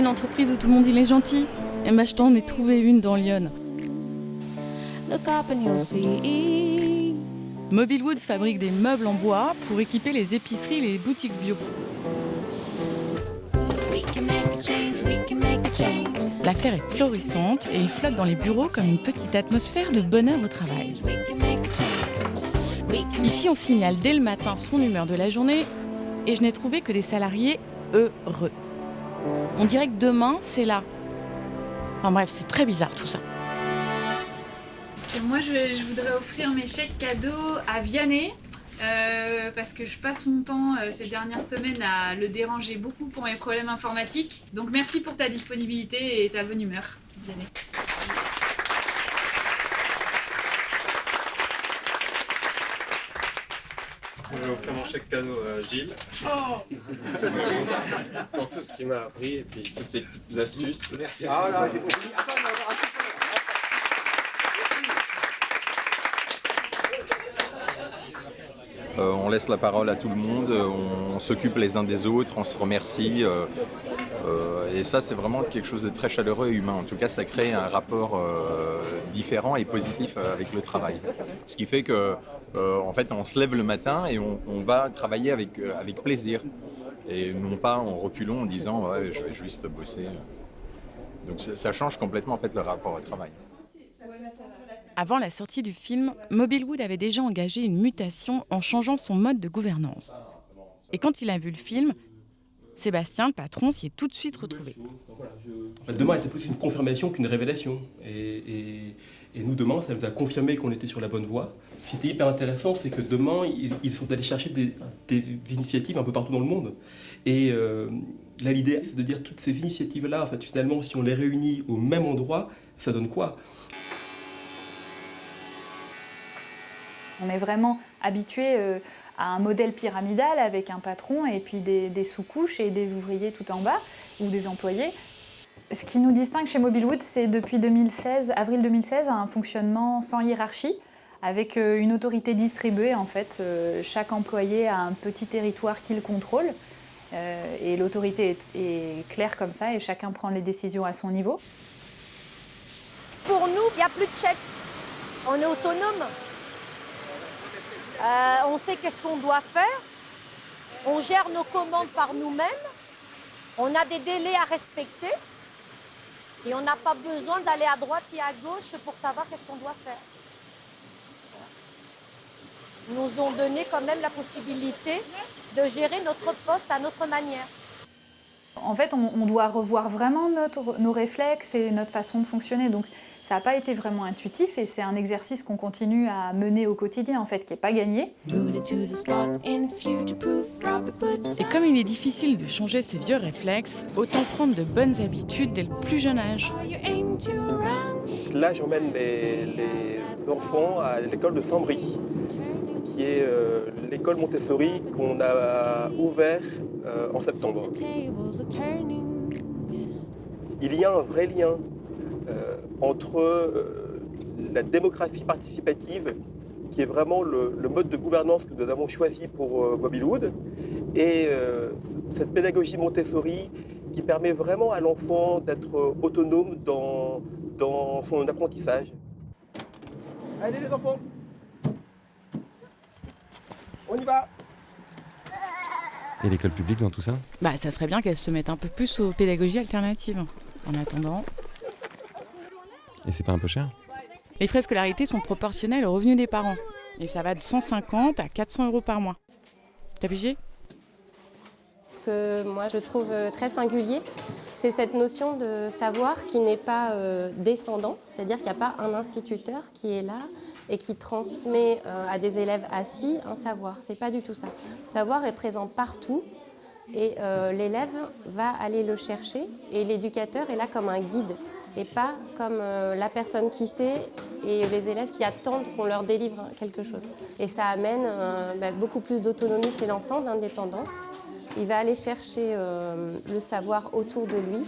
une entreprise où tout le monde il est gentil. Et moi je t'en ai trouvé une dans Lyon. Mobilwood fabrique des meubles en bois pour équiper les épiceries et les boutiques bio. L'affaire est florissante et il flotte dans les bureaux comme une petite atmosphère de bonheur au travail. Ici, on signale dès le matin son humeur de la journée et je n'ai trouvé que des salariés heureux. On dirait que demain, c'est là. Enfin bref, c'est très bizarre tout ça. Moi, je voudrais offrir mes chèques cadeaux à Vianney parce que je passe mon temps ces dernières semaines à le déranger beaucoup pour mes problèmes informatiques. Donc merci pour ta disponibilité et ta bonne humeur, Vianney. Je vais offrir mon chèque cadeau à Gilles. Pour tout ce qu'il m'a appris et puis toutes ces petites astuces. Merci. Ah là, j'ai compris. On laisse la parole à tout le monde, on s'occupe les uns des autres, on se remercie. Et ça, c'est vraiment quelque chose de très chaleureux et humain. En tout cas, ça crée un rapport différent et positif avec le travail. Ce qui fait que, en fait, on se lève le matin et on va travailler avec plaisir. Et non pas en reculant en disant ouais, je vais juste bosser. Donc ça change complètement en fait le rapport au travail. Avant la sortie du film, Mobilwood avait déjà engagé une mutation en changeant son mode de gouvernance. Et quand il a vu le film, Sébastien, le patron, s'y est tout de suite retrouvé. Demain était plus une confirmation qu'une révélation. Et nous, demain, ça nous a confirmé qu'on était sur la bonne voie. Ce qui était hyper intéressant, c'est que demain, ils sont allés chercher des initiatives un peu partout dans le monde. Et là, l'idée, c'est de dire toutes ces initiatives-là, en fait, finalement, si on les réunit au même endroit, ça donne quoi ? On est vraiment habitué à un modèle pyramidal avec un patron et puis des sous-couches et des ouvriers tout en bas ou des employés. Ce qui nous distingue chez Mobilwood, c'est depuis 2016, avril 2016, un fonctionnement sans hiérarchie avec une autorité distribuée. En fait, chaque employé a un petit territoire qu'il contrôle et l'autorité est claire comme ça et chacun prend les décisions à son niveau. Pour nous, il n'y a plus de chèques. On est autonome. On sait qu'est-ce qu'on doit faire, on gère nos commandes par nous-mêmes, on a des délais à respecter et on n'a pas besoin d'aller à droite et à gauche pour savoir qu'est-ce qu'on doit faire. Ils nous ont donné quand même la possibilité de gérer notre poste à notre manière. En fait, on doit revoir vraiment nos réflexes et notre façon de fonctionner. Donc, ça n'a pas été vraiment intuitif et c'est un exercice qu'on continue à mener au quotidien, en fait, qui n'est pas gagné. Et comme il est difficile de changer ses vieux réflexes, autant prendre de bonnes habitudes dès le plus jeune âge. Là, j'emmène les enfants à l'école de Saint-Brie, qui est l'école Montessori qu'on a ouvert en septembre. Il y a un vrai lien entre la démocratie participative, qui est vraiment le mode de gouvernance que nous avons choisi pour Mobilwood, et cette pédagogie Montessori qui permet vraiment à l'enfant d'être autonome dans son apprentissage. Allez les enfants, on y va! Et l'école publique dans tout ça ? Bah, ça serait bien qu'elle se mette un peu plus aux pédagogies alternatives. En attendant... Et c'est pas un peu cher ? Les frais de scolarité sont proportionnels aux revenus des parents. Et ça va de 150 à 400 € par mois. T'as pigé ? Ce que moi je trouve très singulier, c'est cette notion de savoir qui n'est pas descendant. C'est-à-dire qu'il n'y a pas un instituteur qui est là et qui transmet à des élèves assis un savoir. C'est pas du tout ça. Le savoir est présent partout et l'élève va aller le chercher et l'éducateur est là comme un guide et pas comme la personne qui sait et les élèves qui attendent qu'on leur délivre quelque chose. Et ça amène beaucoup plus d'autonomie chez l'enfant, d'indépendance. Il va aller chercher le savoir autour de lui.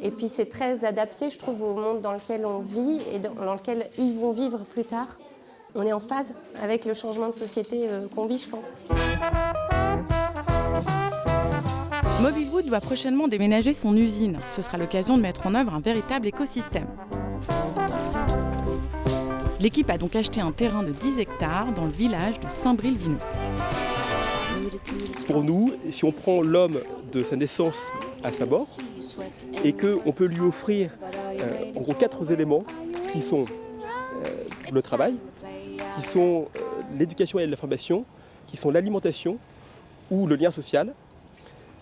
Et puis c'est très adapté, je trouve, au monde dans lequel on vit et dans lequel ils vont vivre plus tard. On est en phase avec le changement de société qu'on vit, je pense. Mobilwood doit prochainement déménager son usine. Ce sera l'occasion de mettre en œuvre un véritable écosystème. L'équipe a donc acheté un terrain de 10 hectares dans le village de Saint-Bril-Vineux. Pour nous, si on prend l'homme de sa naissance à sa mort et qu'on peut lui offrir en gros 4 éléments qui sont le travail, qui sont l'éducation et la formation, qui sont l'alimentation ou le lien social.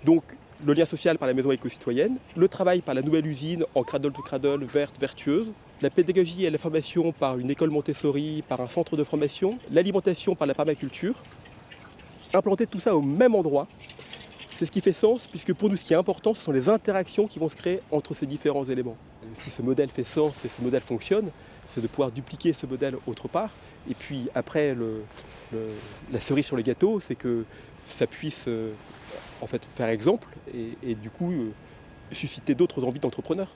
Donc le lien social par la maison éco-citoyenne, le travail par la nouvelle usine en cradle to cradle, verte, vertueuse, la pédagogie et la formation par une école Montessori, par un centre de formation, l'alimentation par la permaculture. Implanter tout ça au même endroit, c'est ce qui fait sens, puisque pour nous ce qui est important, ce sont les interactions qui vont se créer entre ces différents éléments. Si ce modèle fait sens et ce modèle fonctionne, c'est de pouvoir dupliquer ce modèle autre part. Et puis après, la cerise sur le gâteau, c'est que ça puisse en fait faire exemple et du coup susciter d'autres envies d'entrepreneurs.